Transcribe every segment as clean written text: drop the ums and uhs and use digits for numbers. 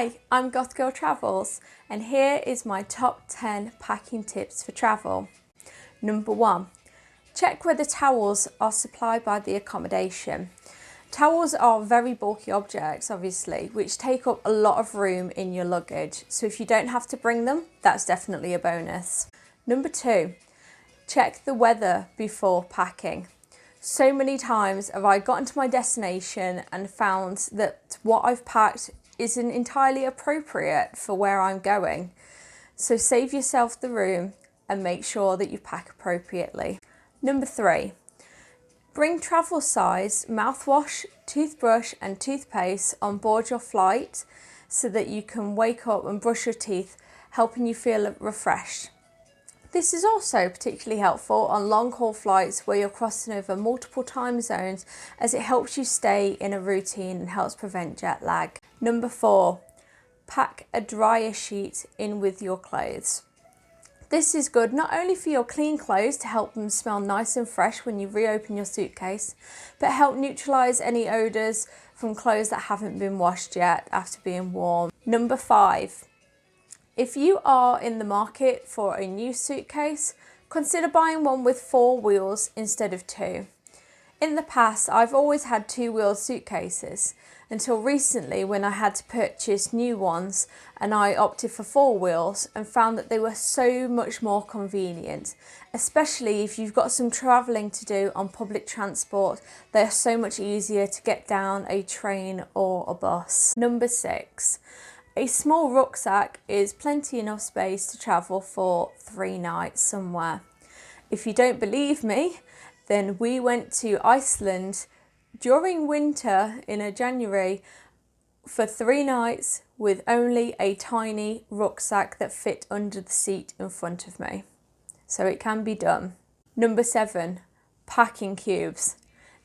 Hi, I'm Gothgirltravels and here is my top 10 packing tips for travel. Number 1. Check whether towels are supplied by the accommodation. Towels are very bulky objects, obviously, which take up a lot of room in your luggage. So if you don't have to bring them, that's definitely a bonus. Number 2. Check the weather before packing. So many times have I gotten to my destination and found that what I've packed isn't entirely appropriate for where I'm going. So save yourself the room and make sure that you pack appropriately. Number 3, bring travel size mouthwash, toothbrush and toothpaste on board your flight so that you can wake up and brush your teeth, helping you feel refreshed. This is also particularly helpful on long haul flights where you're crossing over multiple time zones, as it helps you stay in a routine and helps prevent jet lag. Number 4, pack a dryer sheet in with your clothes. This is good not only for your clean clothes to help them smell nice and fresh when you reopen your suitcase, but help neutralise any odours from clothes that haven't been washed yet after being worn. Number 5, if you are in the market for a new suitcase, consider buying one with 4 wheels instead of 2. In the past, I've always had 2-wheel suitcases until recently when I had to purchase new ones and I opted for 4 wheels and found that they were so much more convenient, especially if you've got some travelling to do on public transport. They're so much easier to get down a train or a bus. Number 6. A small rucksack is plenty enough space to travel for 3 nights somewhere. If you don't believe me, then we went to Iceland during winter in January for 3 nights with only a tiny rucksack that fit under the seat in front of me. So it can be done. Number 7, packing cubes.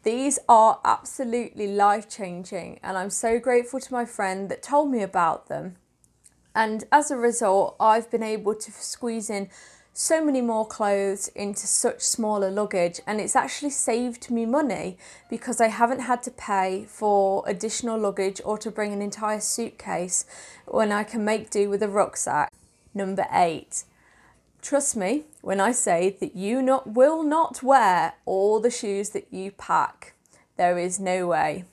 These are absolutely life-changing and I'm so grateful to my friend that told me about them. And as a result, I've been able to squeeze in so many more clothes into such smaller luggage, and it's actually saved me money because I haven't had to pay for additional luggage or to bring an entire suitcase when I can make do with a rucksack. Number 8. Trust me when I say that you will not wear all the shoes that you pack. There is no way.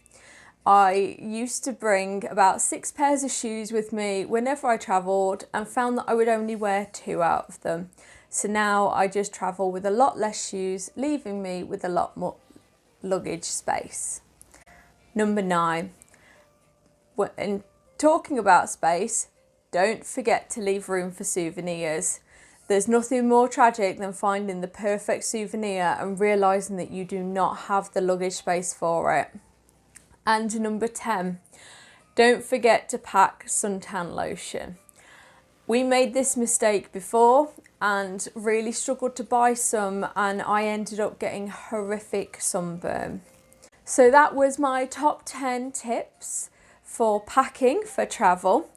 I used to bring about 6 pairs of shoes with me whenever I travelled and found that I would only wear 2 out of them. So now I just travel with a lot less shoes, leaving me with a lot more luggage space. Number 9. When talking about space, don't forget to leave room for souvenirs. There's nothing more tragic than finding the perfect souvenir and realising that you do not have the luggage space for it. And number 10, don't forget to pack suntan lotion. We made this mistake before and really struggled to buy some, and I ended up getting horrific sunburn. So that was my top 10 tips for packing for travel.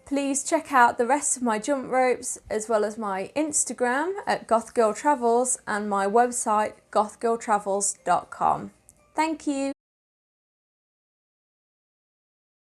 Please check out the rest of my jump ropes as well as my Instagram at Gothgirltravels and my website gothgirltravels.com. Thank you.